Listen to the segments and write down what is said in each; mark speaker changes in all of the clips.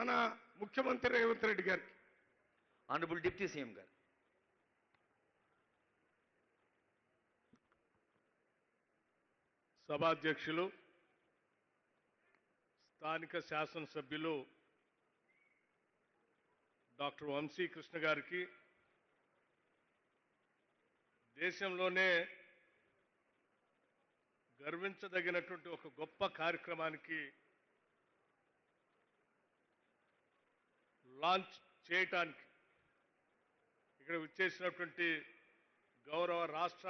Speaker 1: మన ముఖ్యమంత్రి రేవంత్ రెడ్డి గారికి.
Speaker 2: ఆనరబుల్ డిప్యూటీ సీఎం గారు.
Speaker 3: సభాధ్యక్షులు, స్థానిక శాసనసభ్యులు డాక్టర్ వంశీకృష్ణ గారికి, దేశంలోనే గర్వించదగినటువంటి ఒక గొప్ప కార్యక్రమానికి లాంచ్ చేయటానికి ఇక్కడ విచ్చేసినటువంటి గౌరవ రాష్ట్ర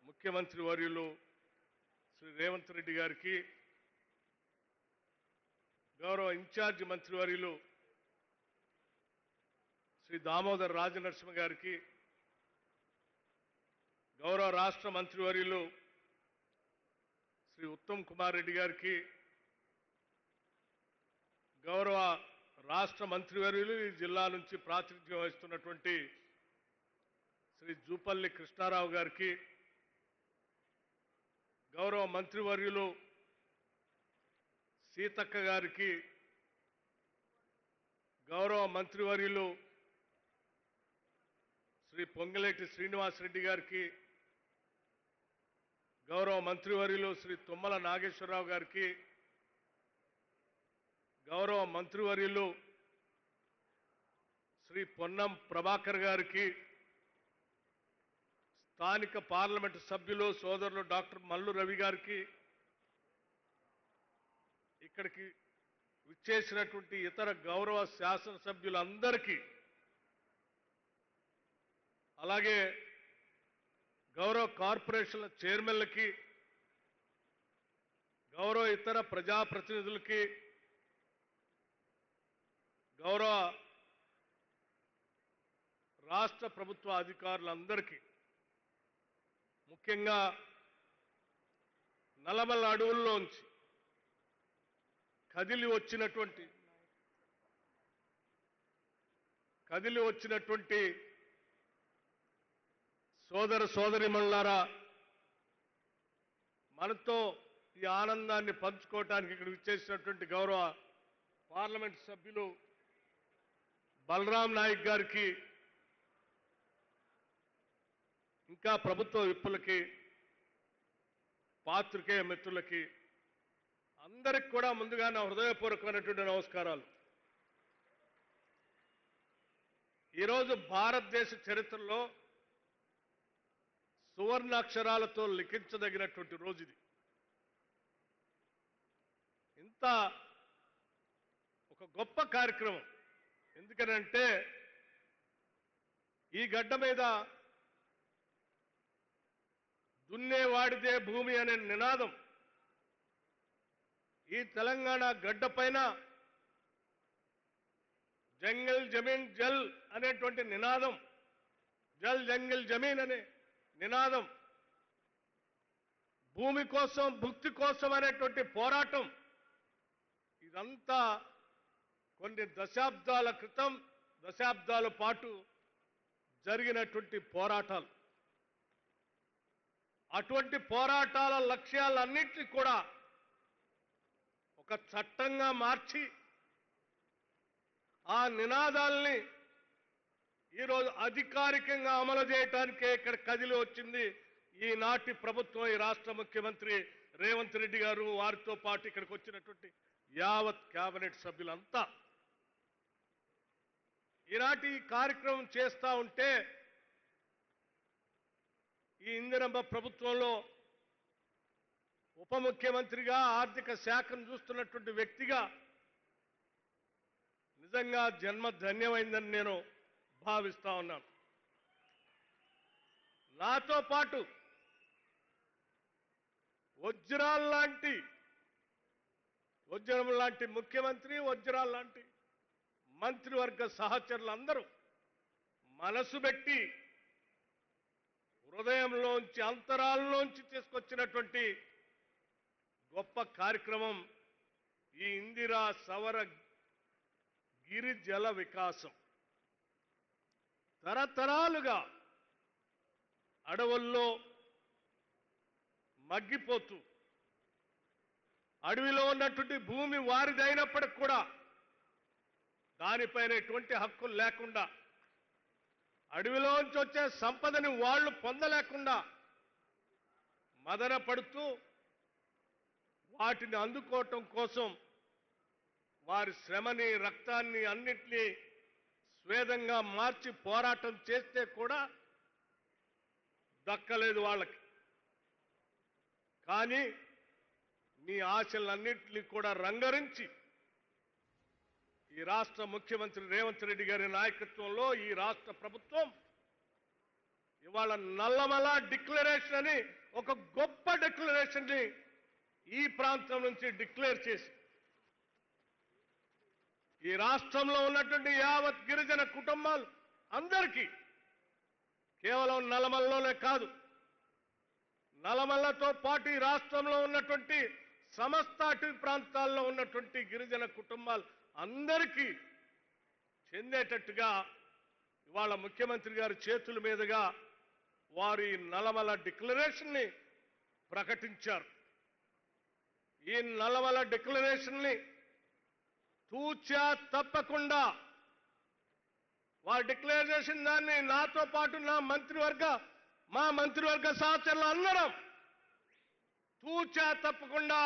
Speaker 3: ముఖ్యమంత్రి వర్యులు శ్రీ రేవంత్ రెడ్డి గారికి, గౌరవ ఇన్ఛార్జి మంత్రివర్యులు శ్రీ దామోదర్ రాజనరసింహ గారికి, గౌరవ రాష్ట్ర మంత్రివర్యులు శ్రీ ఉత్తమ్ కుమార్ రెడ్డి గారికి, గౌరవ రాష్ట్ర మంత్రివర్యులు ఈ జిల్లా నుంచి ప్రాతినిధ్యం వహిస్తున్నటువంటి శ్రీ జూపల్లి కృష్ణారావు గారికి, గౌరవ మంత్రివర్యులు సీతక్క గారికి, గౌరవ మంత్రివర్యులు శ్రీ పొంగులేటి శ్రీనివాసరెడ్డి గారికి, గౌరవ మంత్రివర్యులు శ్రీ తుమ్మల నాగేశ్వరరావు గారికి, గౌరవ మంత్రివర్యులు శ్రీ పొన్నం ప్రభాకర్ గారికి, స్థానిక పార్లమెంటు సభ్యులు సోదరులు డాక్టర్ మల్లు రవి గారికి, ఇక్కడికి విచ్చేసినటువంటి ఇతర గౌరవ శాసనసభ్యులందరికీ, అలాగే గౌరవ కార్పొరేషన్ల చైర్మన్లకి, గౌరవ ఇతర ప్రజాప్రతినిధులకి, గౌరవ రాష్ట్ర ప్రభుత్వ అధికారులందరికీ, ముఖ్యంగా నల్లమల్ల అడవుల్లోంచి కదిలి వచ్చినటువంటి సోదర సోదరీమణులారా, మనతో ఈ ఆనందాన్ని పంచుకోవటానికి ఇక్కడ విచ్చేసినటువంటి గౌరవ పార్లమెంట్ సభ్యులు బలరాం నాయక్ గారికి, ఇంకా ప్రభుత్వ విప్పులకి, పాత్రికేయ మిత్రులకి అందరికి కూడా ముందుగా నా హృదయపూర్వకమైనటువంటి నమస్కారాలు. ఈరోజు భారతదేశ చరిత్రలో సువర్ణాక్షరాలతో లిఖించదగినటువంటి రోజు ఇది. ఇంత ఒక గొప్ప కార్యక్రమం. ఎందుకనంటే ఈ గడ్డ మీద దున్నేవాడిదే భూమి అనే నినాదం ఈ తెలంగాణ గడ్డ పైన జంగల్ జమీన్ జల్ అనేటువంటి నినాదం, జల్ జంగల్ జమీన్ అనే నినాదం, భూమి కోసం భుక్తి కోసం అనేటువంటి పోరాటం, ఇదంతా కొన్ని దశాబ్దాల పాటు జరిగినటువంటి పోరాటాలు. అటువంటి పోరాటాల లక్ష్యాలన్నింటినీ కూడా ఒక చట్టంగా మార్చి ఆ నినాదాల్ని ఈరోజు అధికారికంగా అమలు చేయడానికే ఇక్కడ కదిలి వచ్చింది ఈనాటి ప్రభుత్వం, ఈ రాష్ట్ర ముఖ్యమంత్రి రేవంత్ రెడ్డి గారు, వారితో పాటు ఇక్కడికి వచ్చినటువంటి యావత్ కేబినెట్ సభ్యులంతా. ఈనాటి ఈ కార్యక్రమం చేస్తూ ఉంటే ఈ ఇందిరమ్మ ప్రభుత్వంలో ఉప ముఖ్యమంత్రిగా ఆర్థిక శాఖను చూస్తున్నటువంటి వ్యక్తిగా నిజంగా జన్మ ధన్యమైందని నేను భావిస్తా ఉన్నాను. నాతో పాటు వజ్రం లాంటి ముఖ్యమంత్రి, వజ్రాల లాంటి మంత్రివర్గ సహచరులందరూ మనసు పెట్టి హృదయంలోంచి, అంతరాల్లోంచి తీసుకొచ్చినటువంటి గొప్ప కార్యక్రమం ఈ ఇందిరా సవర గిరిజల వికాసం. తరతరాలుగా అడవుల్లో మగ్గిపోతూ, అడవిలో ఉన్నటువంటి భూమి వారిదైనప్పటికి కూడా దానిపైన ఎటువంటి హక్కులు లేకుండా, అడవిలోంచి వచ్చే సంపదని వాళ్ళు పొందలేకుండా మదన పడుతూ వాటిని అందుకోవటం కోసం వారి శ్రమని, రక్తాన్ని అన్నిటినీ స్వేదంగా మార్చి పోరాటం చేస్తే కూడా దక్కలేదు వాళ్ళకి. కానీ మీ ఆశలన్నింటినీ కూడా రంగరించి ఈ రాష్ట్ర ముఖ్యమంత్రి రేవంత్ రెడ్డి గారి నాయకత్వంలో ఈ రాష్ట్ర ప్రభుత్వం ఇవాళ నల్లమల డిక్లరేషన్ అని ఒక గొప్ప డిక్లరేషన్ ని ఈ ప్రాంతం నుంచి డిక్లేర్ చేసి ఈ రాష్ట్రంలో ఉన్నటువంటి యావత్ గిరిజన కుటుంబాలు అందరికీ, కేవలం నల్లమలలోనే కాదు, నల్లమలతో పాటు ఈ రాష్ట్రంలో ఉన్నటువంటి సమస్త అటవీ ప్రాంతాల్లో ఉన్నటువంటి గిరిజన కుటుంబాలు అందరికీ చెందేటట్టుగా ఇవాళ ముఖ్యమంత్రి గారి చేతుల మీదుగా వారు ఈ నల్లమల డిక్లరేషన్ ని ప్రకటించారు. ఈ నల్లమల డిక్లరేషన్ ని తూచా తప్పకుండా వారు డిక్లేర్ చేసిన దాన్ని నాతో పాటు మా మంత్రివర్గ సహచరులు అందరం తూచా తప్పకుండా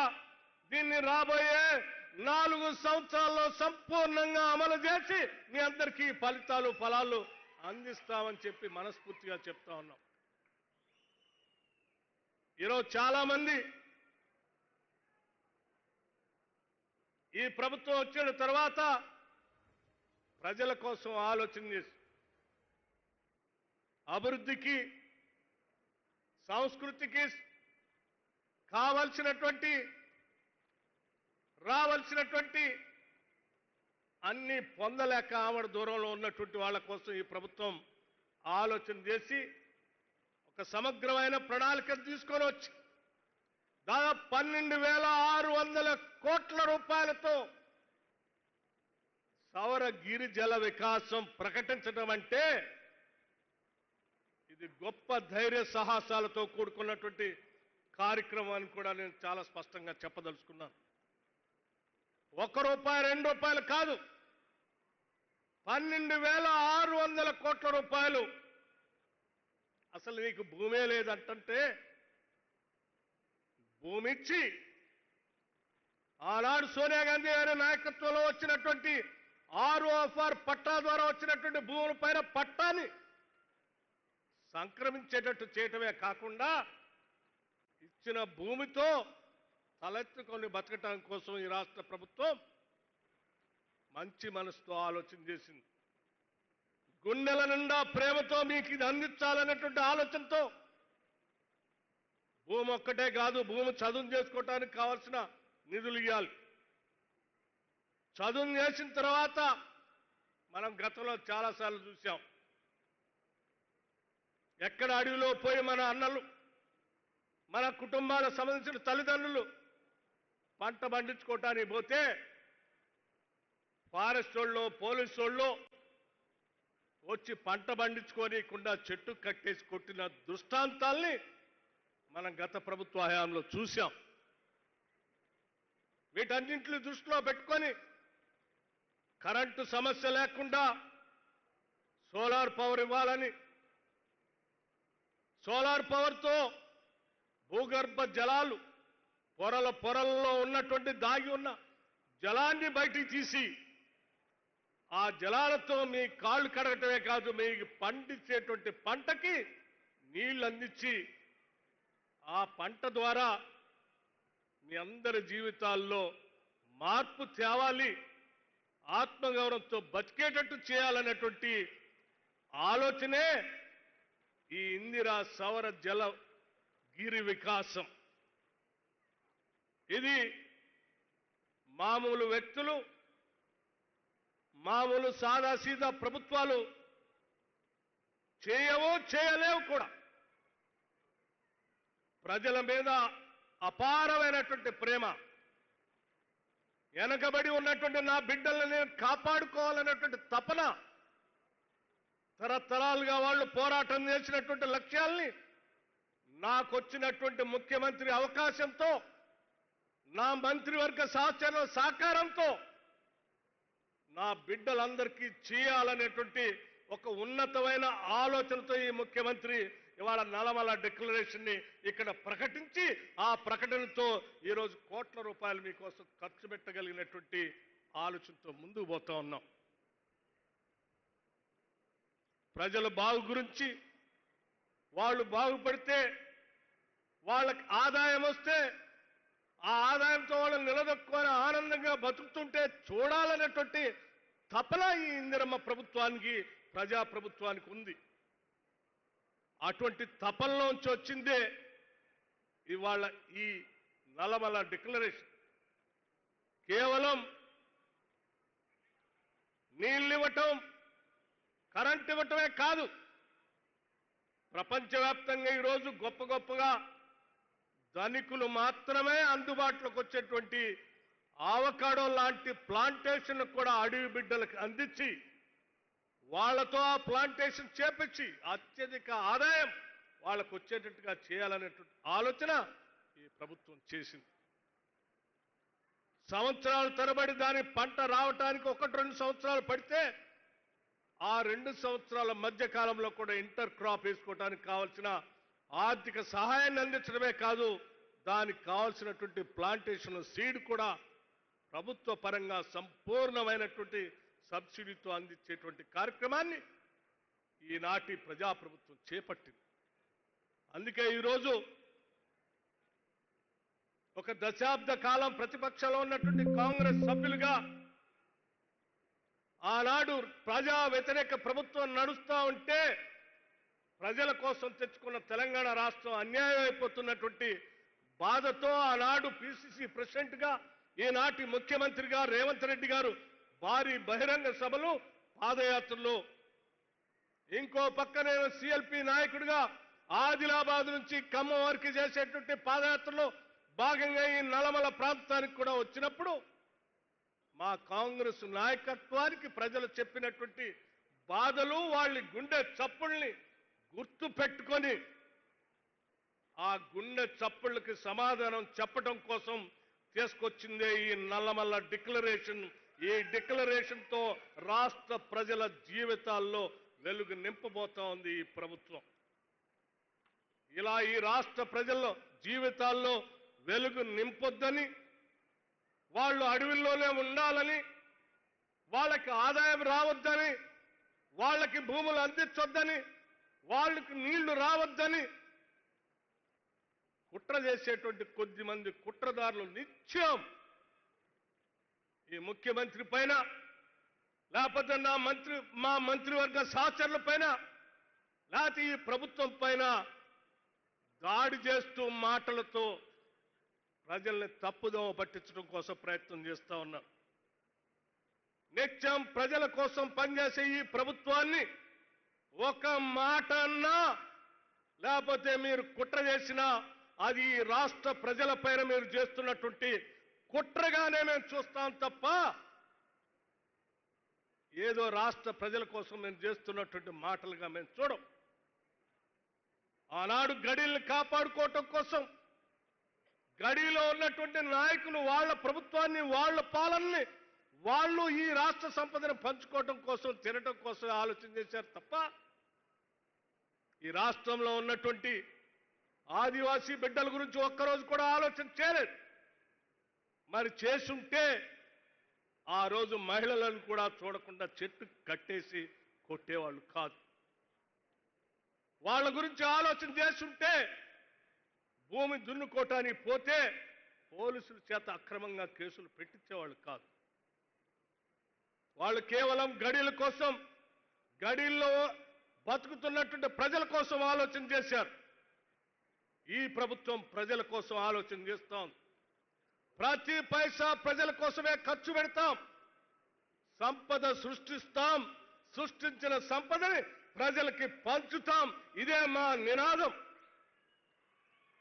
Speaker 3: దీన్ని రాబోయే 4 సంవత్సరాల్లో సంపూర్ణంగా అమలు చేసి మీ అందరికీ ఫలాలు అందిస్తామని చెప్పి మనస్ఫూర్తిగా చెప్తా ఉన్నాం. ఈరోజు చాలా మంది ఈ ప్రభుత్వం వచ్చిన తర్వాత ప్రజల కోసం ఆలోచన చేసి అభివృద్ధికి, సంస్కృతికి రావాల్సినటువంటి అన్ని పొందలేక ఆవిడ దూరంలో ఉన్నటువంటి వాళ్ళ కోసం ఈ ప్రభుత్వం ఆలోచన చేసి ఒక సమగ్రమైన ప్రణాళిక తీసుకొని వచ్చి దాదాపు 12,600 కోట్ల రూపాయలతో సౌర గిరిజల వికాసం ప్రకటించడం అంటే ఇది గొప్ప ధైర్య సాహసాలతో కూడుకున్నటువంటి కార్యక్రమాన్ని కూడా నేను చాలా స్పష్టంగా చెప్పదలుచుకున్నాను. ₹1, ₹2 కాదు, 12,600 కోట్ల రూపాయలు. అసలు నీకు భూమే లేదంటే భూమి ఇచ్చి ఆనాడు సోనియా గాంధీ గారి నాయకత్వంలో వచ్చినటువంటి ROFR పట్టా ద్వారా వచ్చినటువంటి భూముల పైన పట్టాన్ని సంక్రమించేటట్టు చేయటమే కాకుండా ఇచ్చిన భూమితో తలెత్తుకొని బతకటం కోసం ఈ రాష్ట్ర ప్రభుత్వం మంచి మనసుతో ఆలోచన చేసింది. గుండెల నిండా ప్రేమతో మీకు ఇది అందించాలనేటువంటి ఆలోచనతో భూమి ఒక్కటే కాదు, భూమి చదువు చేసుకోవటానికి కావాల్సిన నిధులు ఇవ్వాలి. చదువు చేసిన తర్వాత మనం గతంలో చాలాసార్లు చూసాం, ఎక్కడ అడవిలో పోయి మన అన్నలు, మన కుటుంబాలకు సంబంధించిన తల్లిదండ్రులు పంట పండించుకోవటానికి పోతే ఫారెస్ట్ వాళ్ళు, పోలీసు వాళ్ళు వచ్చి పంట పండించుకోనికుండా చెట్టు కట్టేసి కొట్టిన దృష్టాంతాల్ని మనం గత ప్రభుత్వ హయాంలో చూశాం. వీటన్నింటిని దృష్టిలో పెట్టుకొని కరెంటు సమస్య లేకుండా సోలార్ పవర్ ఇవ్వాలని, సోలార్ పవర్తో భూగర్భ జలాలు పొరల్లో ఉన్నటువంటి దాగి ఉన్న జలాన్ని బయటికి తీసి ఆ జలాలతో మీ కాళ్ళు కడగటమే కాదు, మీకు పండించేటువంటి పంటకి నీళ్లు అందించి ఆ పంట ద్వారా మీ అందరి జీవితాల్లో మార్పు తేవాలి, ఆత్మగౌరవంతో బతికేటట్టు చేయాలనేటువంటి ఆలోచనే ఈ ఇందిరా సౌర జల గిరి వికాసం. ఇది మామూలు వ్యక్తులు, మామూలు సాదాసీదా ప్రభుత్వాలు చేయలేవు కూడా. ప్రజల మీద అపారమైనటువంటి ప్రేమ, వెనకబడి ఉన్నటువంటి నా బిడ్డలను నేను కాపాడుకోవాలనేటువంటి తపన, తరతరాలుగా వాళ్ళు పోరాటం చేసినటువంటి లక్ష్యాల్ని నాకొచ్చినటువంటి ముఖ్యమంత్రి అవకాశంతో, నా మంత్రివర్గ సహచరుల సహకారంతో నా బిడ్డలందరికీ చేయాలనేటువంటి ఒక ఉన్నతమైన ఆలోచనతో ఈ ముఖ్యమంత్రి ఇవాళ నల్లమల డిక్లరేషన్ ని ఇక్కడ ప్రకటించి ఆ ప్రకటనతో ఈరోజు కోట్ల రూపాయలు మీకోసం ఖర్చు పెట్టగలిగినటువంటి ఆలోచనతో ముందుకు పోతా ఉన్నాం. ప్రజల బాగు గురించి వాళ్ళు బాగుపడితే వాళ్ళకి ఆదాయం వస్తే ఆ ఆదాయంతో వాళ్ళని నిలదొక్కుని ఆనందంగా బతుకుతుంటే చూడాలనేటువంటి తపన ఈ ఇందిరమ్మ ప్రభుత్వానికి ప్రజాప్రభుత్వానికి ఉంది. అటువంటి తపనలోంచి వచ్చిందే ఇవాళ ఈ నల్లమల డిక్లరేషన్. కేవలం నీళ్ళు ఇవ్వటం కరెంట్ ఇవ్వటమే కాదు, ప్రపంచవ్యాప్తంగా ఈరోజు గొప్ప గొప్పగా ధనికులు మాత్రమే అందుబాటులోకి వచ్చేటువంటి ఆవకాడో లాంటి ప్లాంటేషన్ కూడా అడవి బిడ్డలకు అందించి వాళ్ళతో ఆ ప్లాంటేషన్ చేపించి అత్యధిక ఆదాయం వాళ్ళకు వచ్చేటట్టుగా చేయాలనేటువంటి ఆలోచన ఈ ప్రభుత్వం చేసింది. సంవత్సరాల తరబడి దాని పంట రావటానికి 1-2 సంవత్సరాలు పడితే ఆ 2 సంవత్సరాల మధ్య కాలంలో కూడా ఇంటర్ క్రాప్ వేసుకోవడానికి కావాల్సిన ఆర్థిక సహాయాన్ని అందించడమే కాదు, దానికి కావాల్సినటువంటి ప్లాంటేషన్ సీడ్ కూడా ప్రభుత్వ పరంగా సంపూర్ణమైనటువంటి సబ్సిడీతో అందించేటువంటి కార్యక్రమాన్ని ఈనాటి ప్రజాప్రభుత్వం చేపట్టింది. అందుకే ఈరోజు ఒక దశాబ్ద కాలం ప్రతిపక్షంలో ఉన్నటువంటి కాంగ్రెస్ సభ్యులుగా ఆనాడు ప్రజా వ్యతిరేక ప్రభుత్వం నడుస్తూ ఉంటే ప్రజల కోసం తెచ్చుకున్న తెలంగాణ రాష్ట్రం అన్యాయం అయిపోతున్నటువంటి బాధతో ఆనాడు పిసిసి ప్రెసిడెంట్ గా ఈనాటి ముఖ్యమంత్రిగా రేవంత్ రెడ్డి గారు భారీ బహిరంగ సభలు పాదయాత్రలు, ఇంకో పక్క నేను సిఎల్పి నాయకుడిగా ఆదిలాబాద్ నుంచి ఖమ్మం వరకు చేసేటువంటి పాదయాత్రలో భాగంగా ఈ నల్లమల ప్రాంతానికి కూడా వచ్చినప్పుడు మా కాంగ్రెస్ నాయకత్వానికి ప్రజలు చెప్పినటువంటి బాధలు వాళ్ళ గుండె చప్పుల్ని గుర్తు పెట్టుకొని ఆ గుండె చప్పుళ్ళకి సమాధానం చెప్పడం కోసం తీసుకొచ్చిందే ఈ నల్లమల్ల డిక్లరేషన్. ఈ డిక్లరేషన్ తో రాష్ట్ర ప్రజల జీవితాల్లో వెలుగు నింపబోతా ఉంది ఈ ప్రభుత్వం. ఇలా ఈ రాష్ట్ర ప్రజల జీవితాల్లో వెలుగు నింపొద్దని, వాళ్ళు అడవుల్లోనే ఉండాలని, వాళ్ళకి ఆదాయం రావద్దని, వాళ్ళకి భూములు అందించొద్దని, వాళ్ళకి నీళ్లు రావద్దని కుట్ర చేసేటువంటి కొద్ది మంది కుట్రదారులు నిత్యం ఈ ముఖ్యమంత్రి పైన లేకపోతే మా మంత్రివర్గ సహచరుల పైన లేకపోతే ఈ ప్రభుత్వం పైన దాడి చేస్తూ మాటలతో ప్రజల్ని తప్పుదోవ పట్టించడం కోసం ప్రయత్నం చేస్తా ఉన్నారు. నిత్యం ప్రజల కోసం పనిచేసే ఈ ప్రభుత్వాన్ని ఒక మాట అన్నా లేకపోతే మీరు కుట్ర చేసినా అది ఈ రాష్ట్ర ప్రజల పైన మీరు చేస్తున్నటువంటి కుట్రగానే మేము చూస్తాం తప్ప ఏదో రాష్ట్ర ప్రజల కోసం మేము చేస్తున్నటువంటి మాటలుగా మేము చూడం. ఆనాడు గడీల్ని కాపాడుకోవటం కోసం గడిలో ఉన్నటువంటి నాయకులు వాళ్ళ ప్రభుత్వాన్ని, వాళ్ళ పాలనని వాళ్ళు ఈ రాష్ట్ర సంపదను పంచుకోవటం కోసం, తినటం కోసం ఆలోచన చేశారు తప్ప ఈ రాష్ట్రంలో ఉన్నటువంటి ఆదివాసీ బిడ్డల గురించి ఒక్కరోజు కూడా ఆలోచన చేయలేదు. మరి చేసుంటే ఆ రోజు మహిళలను కూడా చూడకుండా చెట్టు కట్టేసి కొట్టేవాళ్ళు కాదు. వాళ్ళ గురించి ఆలోచన చేస్తుంటే భూమి దున్నుకోవటానికి పోతే పోలీసుల చేత అక్రమంగా కేసులు పెట్టించేవాళ్ళు కాదు. వాళ్ళు కేవలం గడీల కోసం, గడీల్లో బతుకుతున్నటువంటి ప్రజల కోసం ఆలోచన చేశారు. ఈ ప్రభుత్వం ప్రజల కోసం ఆలోచన చేస్తాం. ప్రతి పైసా ప్రజల కోసమే ఖర్చు పెడతాం. సంపద సృష్టిస్తాం, సృష్టించిన సంపదని ప్రజలకి పంచుతాం. ఇదే మా నినాదం.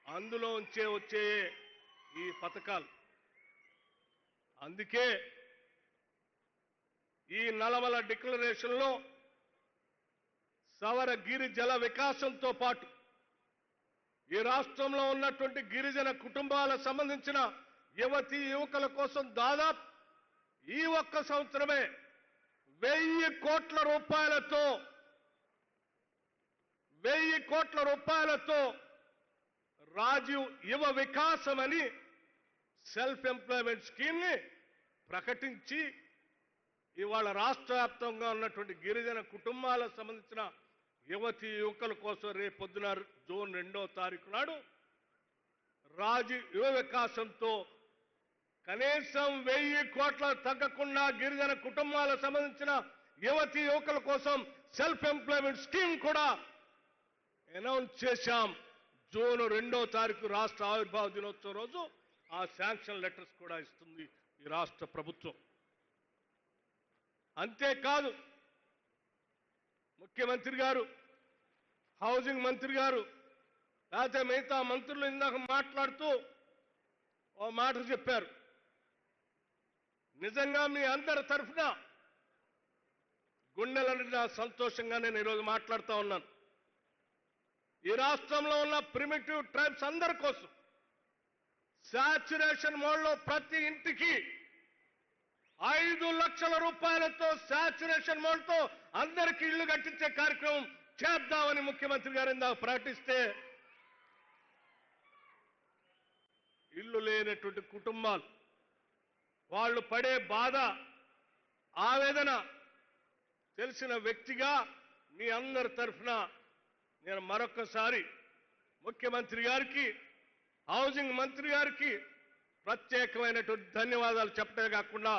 Speaker 3: అందులోంచే వచ్చే ఈ పథకాలు. అందుకే ఈ నల్లమల డిక్లరేషన్లో సవర గిరి జల వికాసంతో పాటు ఈ రాష్ట్రంలో ఉన్నటువంటి గిరిజన కుటుంబాలకు సంబంధించిన యువతీ యువకుల కోసం దాదాపు ఈ ఒక్క సంవత్సరమే 1000 కోట్ల రూపాయలతో 1000 కోట్ల రూపాయలతో రాజీవ్ యువ వికాసం అని సెల్ఫ్ ఎంప్లాయ్మెంట్ స్కీమ్ ని ప్రకటించి ఇవాళ రాష్ట్ర వ్యాప్తంగా ఉన్నటువంటి గిరిజన కుటుంబాలకు సంబంధించిన యువతి యువకుల కోసం రేపొద్దున జూన్ 2వ తారీఖు నాడు రాజీవ్ యువ వికాసంతో కనీసం 1000 కోట్ల తగ్గకుండా గిరిజన కుటుంబాలకు సంబంధించిన యువతి యువకుల కోసం సెల్ఫ్ ఎంప్లాయ్మెంట్ స్కీమ్ కూడా అనౌన్స్ చేశాం. జూన్ 2వ తారీఖు రాష్ట్ర ఆవిర్భావ దినోత్సవం రోజు ఆ శాంక్షన్ లెటర్స్ కూడా ఇస్తుంది ఈ రాష్ట్ర ప్రభుత్వం. అంతేకాదు ముఖ్యమంత్రి గారు, హౌసింగ్ మంత్రి గారు, లేకపోతే మిగతా మంత్రులు ఇందాక మాట్లాడుతూ ఓ మాట చెప్పారు. నిజంగా మీ అందరి తరఫున గుండెల నిండా సంతోషంగా నేను ఈరోజు మాట్లాడుతూ ఉన్నాను. ఈ రాష్ట్రంలో ఉన్న ప్రిమిటివ్ ట్రైబ్స్ అందరి కోసం శాచ్యురేషన్ మోడ్లో ప్రతి ఇంటికి 5 లక్షల రూపాయలతో శాచ్యురేషన్ మోడ్తో అందరికీ ఇళ్లు కట్టించే కార్యక్రమం చేద్దామని ముఖ్యమంత్రి గారు ఇందాక ప్రకటిస్తే ఇల్లు లేనటువంటి కుటుంబాలు వాళ్ళు పడే బాధ, ఆవేదన తెలిసిన వ్యక్తిగా మీ అందరి తరఫున నేను మరొకసారి ముఖ్యమంత్రి గారికి, హౌసింగ్ మంత్రి గారికి ప్రత్యేకమైనటువంటి ధన్యవాదాలు చెప్పడమే కాకుండా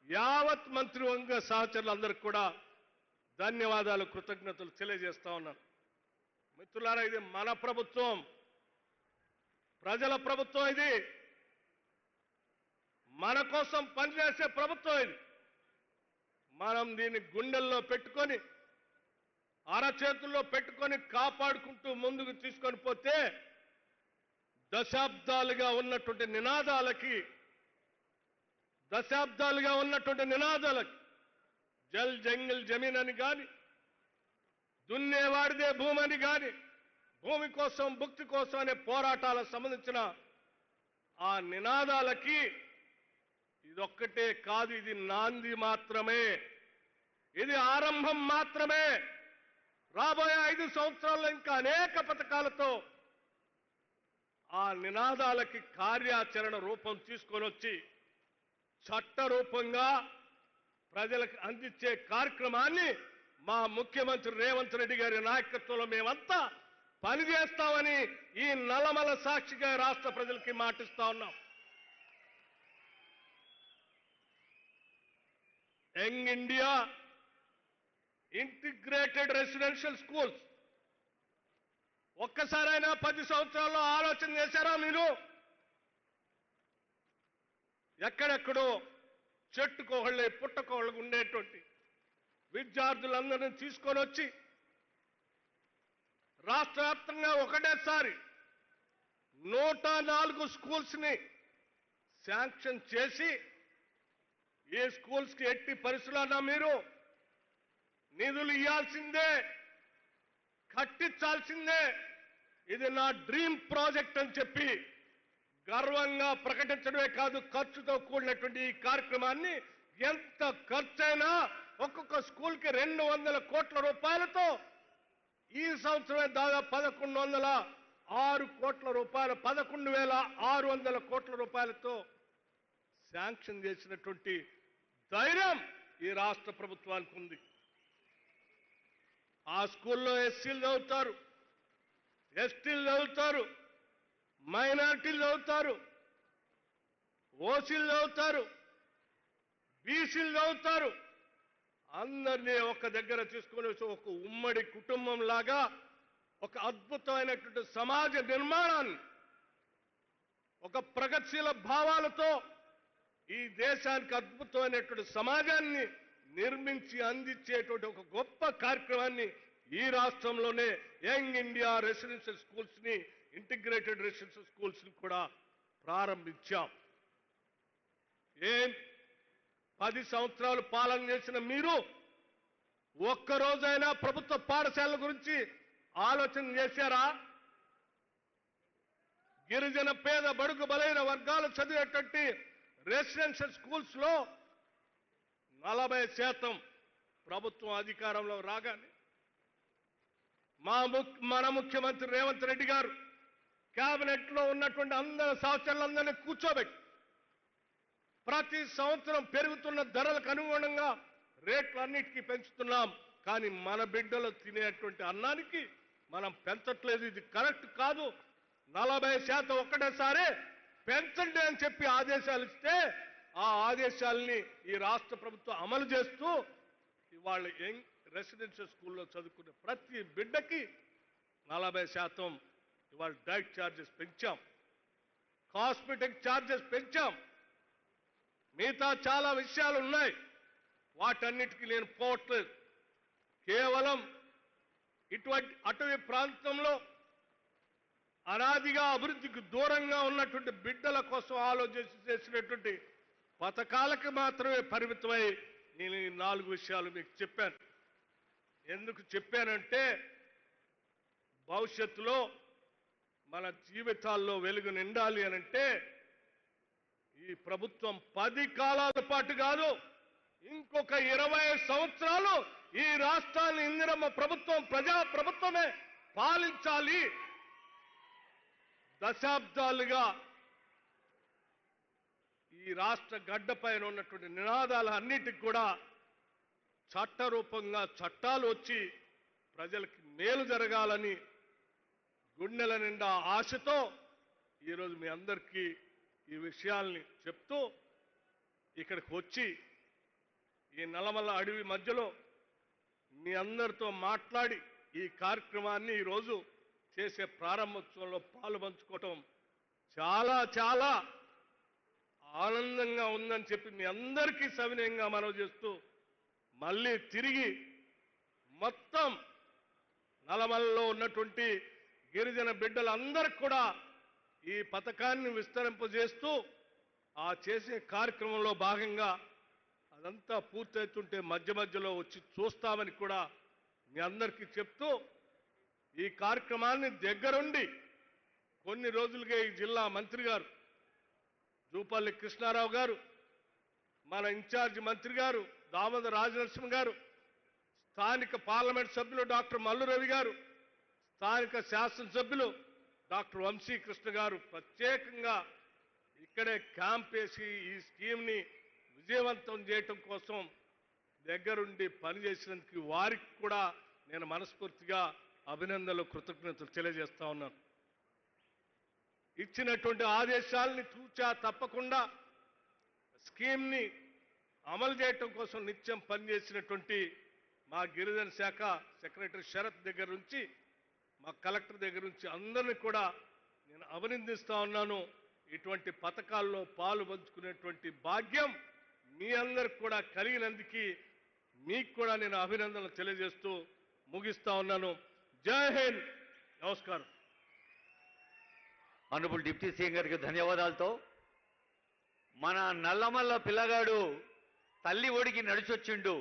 Speaker 3: యావత్ మంత్రివర్గ సహచరులందరికీ కూడా ధన్యవాదాలు, కృతజ్ఞతలు తెలియజేస్తా ఉన్నాను. మిత్రులారా, ఇది మన ప్రభుత్వం, ప్రజల ప్రభుత్వం, ఇది మన కోసం పనిచేసే ప్రభుత్వం. ఇది మనం దీన్ని గుండెల్లో పెట్టుకొని, అరచేతుల్లో పెట్టుకొని కాపాడుకుంటూ ముందుకు తీసుకొని పోతే దశాబ్దాలుగా ఉన్నటువంటి నినాదాలకి జల్ జంగిల్ జమీన్ అని కానీ, దున్నేవాడిదే భూమి అని కానీ, భూమి కోసం భుక్తి కోసం అనే పోరాటాలకు సంబంధించిన ఆ నినాదాలకి ఇదొక్కటే కాదు, ఇది నాంది మాత్రమే, ఇది ఆరంభం మాత్రమే. రాబోయే 5 సంవత్సరాల్లో ఇంకా అనేక పథకాలతో ఆ నినాదాలకి కార్యాచరణ రూపం తీసుకొని వచ్చి చట్ట రూపంగా ప్రజలకు అందించే కార్యక్రమాన్ని మా ముఖ్యమంత్రి రేవంత్ రెడ్డి గారి నాయకత్వంలో మేమంతా పనిచేస్తామని ఈ నల్లమల సాక్షిగా రాష్ట్ర ప్రజలకి మాటిస్తా ఉన్నాం. Young India integrated residential schools ఒక్కసారైనా 10 సంవత్సరాల్లో ఆలోచన చేశారా మీరు? ఎక్కడెక్కడో చెట్టుకోహళ్ళే పుట్టకోహళ్ళకు ఉండేటువంటి విద్యార్థులందరినీ తీసుకొని వచ్చి రాష్ట్ర వ్యాప్తంగా ఒకటేసారి 104 స్కూల్స్ ని శాంక్షన్ చేసి, ఈ స్కూల్స్ కి ఎట్టి పరిస్థితులన్నా మీరు నిధులు ఇవ్వాల్సిందే, కట్టించాల్సిందే, ఇది నా డ్రీమ్ ప్రాజెక్ట్ అని చెప్పి గర్వంగా ప్రకటించడమే కాదు, ఖర్చుతో కూడినటువంటి ఈ కార్యక్రమాన్ని ఎంత ఖర్చైనా ఒక్కొక్క స్కూల్కి 200 కోట్ల రూపాయలతో ఈ సంవత్సరమే దాదాపు 1106 కోట్ల రూపాయలు, 11,600 కోట్ల రూపాయలతో శాంక్షన్ చేసినటువంటి ధైర్యం ఈ రాష్ట్ర ప్రభుత్వానికి ఉంది. ఆ స్కూల్లో ఎస్సీలు చదువుతారు, ఎస్టీలు చదువుతారు, మైనారిటీలు చదువుతారు, ఓసీలు చదువుతారు, బీసీలు చదువుతారు. అందరినీ ఒక దగ్గర తీసుకొని ఒక ఉమ్మడి కుటుంబం లాగా ఒక అద్భుతమైనటువంటి సమాజ నిర్మాణాన్ని, ఒక ప్రగతిశీల భావాలతో ఈ దేశానికి అద్భుతమైనటువంటి సమాజాన్ని నిర్మించి అందించేటువంటి ఒక గొప్ప కార్యక్రమాన్ని ఈ రాష్ట్రంలోనే యంగ్ ఇండియా రెసిడెన్షియల్ స్కూల్స్ ని, ఇంటిగ్రేటెడ్ రెసిడెన్షియల్ స్కూల్స్ ని కూడా ప్రారంభించాం. 10 సంవత్సరాలు పాలన చేసిన మీరు ఒక్కరోజైనా ప్రభుత్వ పాఠశాలల గురించి ఆలోచన చేశారా? గిరిజన పేద బడుగు బలైన వర్గాలు చదివేటువంటి రెసిడెన్షియల్ స్కూల్స్ లో 40% ప్రభుత్వం అధికారంలో రాగానే మన ముఖ్యమంత్రి రేవంత్ రెడ్డి గారు కేబినెట్ లో ఉన్నటువంటి అందరి సహచరులందరినీ కూర్చోబెట్టి ప్రతి సంవత్సరం పెరుగుతున్న ధరలకు అనుగుణంగా రేట్లన్నిటికీ పెంచుతున్నాం. కానీ మన బిడ్డలు తినేటువంటి అన్నానికి మనం పెంచట్లేదు. ఇది కరెక్ట్ కాదు. 40% ఒక్కటేసారి పెంచండి అని చెప్పి ఆదేశాలు ఇస్తే ఆ ఆదేశాలని ఈ రాష్ట్ర ప్రభుత్వం అమలు చేస్తూ ఇవాళ యంగ్ రెసిడెన్షియల్ స్కూల్లో చదువుకునే ప్రతి బిడ్డకి 40% ఇవాళ డైట్ ఛార్జెస్ పెంచాం, కాస్మెటిక్ ఛార్జెస్ పెంచాం. మిగతా చాలా విషయాలు ఉన్నాయి. వాటన్నిటికీ నేను పోవట్లేదు. కేవలం ఇటువంటి అటవీ ప్రాంతంలో అనాదిగా అభివృద్ధికి దూరంగా ఉన్నటువంటి బిడ్డల కోసం ఆలోచించి చేసినటువంటి పథకాలకు మాత్రమే పరిమితమై నేను ఈ 4 విషయాలు మీకు చెప్పాను. ఎందుకు చెప్పానంటే భవిష్యత్తులో మన జీవితాల్లో వెలుగు నిండాలి అనంటే ఈ ప్రభుత్వం 10 కాలాల పాటు కాదు, ఇంకొక 20 సంవత్సరాలు ఈ రాష్ట్రాన్ని ఇందిరమ్మ ప్రభుత్వం ప్రజా ప్రభుత్వమే పాలించాలి. దశాబ్దాలుగా ఈ రాష్ట్ర గడ్డపైన ఉన్నటువంటి నినాదాలు అన్నిటికి కూడా చట్టరూపంగా చట్టాలు వచ్చి ప్రజలకి మేలు జరగాలని గుండెల నిండా ఆశతో ఈరోజు మీ అందరికీ ఈ విషయాల్ని చెప్తూ ఇక్కడికి వచ్చి ఈ నల్లమల్ల అడవి మధ్యలో మీ అందరితో మాట్లాడి ఈ కార్యక్రమాన్ని ఈరోజు చేసే ప్రారంభోత్సవంలో పాలు పంచుకోవటం చాలా చాలా ఆనందంగా ఉందని చెప్పి మీ అందరికీ సవినయంగా మనవి చేస్తూ మళ్ళీ తిరిగి మొత్తం నల్లమల్లలో ఉన్నటువంటి గిరిజన బిడ్డలందరికీ కూడా ఈ పథకాన్ని విస్తరింపజేస్తూ ఆ చేసే కార్యక్రమంలో భాగంగా అదంతా పూర్తవుతుంటే మధ్య మధ్యలో వచ్చి చూస్తామని కూడా మీ అందరికీ చెప్తూ ఈ కార్యక్రమాన్ని దగ్గరుండి కొన్ని రోజులుగా ఈ జిల్లా మంత్రి గారు జూపల్లి కృష్ణారావు గారు, మన ఇన్ఛార్జి మంత్రి గారు దామోదర రాజనరసింహ గారు, స్థానిక పార్లమెంట్ సభ్యులు డాక్టర్ మల్లు రవి గారు, స్థానిక శాసనసభ్యులు డాక్టర్ వంశీకృష్ణ గారు ప్రత్యేకంగా ఇక్కడే క్యాంప్ వేసి ఈ స్కీమ్ని విజయవంతం చేయటం కోసం దగ్గరుండి పనిచేసినందుకు వారికి కూడా నేను మనస్ఫూర్తిగా అభినందనలు కృతజ్ఞతలు తెలియజేస్తా ఉన్నాను. ఇచ్చినటువంటి ఆదేశాలని తూచా తప్పకుండా స్కీమ్ని అమలు చేయటం కోసం నిత్యం పనిచేసినటువంటి మా గిరిజన శాఖ సెక్రటరీ శరత్ దగ్గర నుంచి మా కలెక్టర్ దగ్గర నుంచి అందరినీ కూడా నేను అభినందిస్తా ఉన్నాను. ఇటువంటి పథకాల్లో పాలు పంచుకునేటువంటి భాగ్యం మీ అందరికి కూడా కలిగినందుకు మీకు కూడా నేను అభినందనలు తెలియజేస్తూ ముగిస్తా ఉన్నాను. జై హింద్, నమస్కారం.
Speaker 2: ఆనరబుల్ డిప్యూటీ సీఎం గారికి ధన్యవాదాలతో మన నల్లమల్ల పిల్లగాడు తల్లి ఒడికి నడిచొచ్చిండు.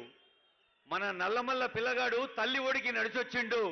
Speaker 2: మన నల్లమల్ల పిల్లగాడు తల్లి ఒడికి నడిచొచ్చిండు.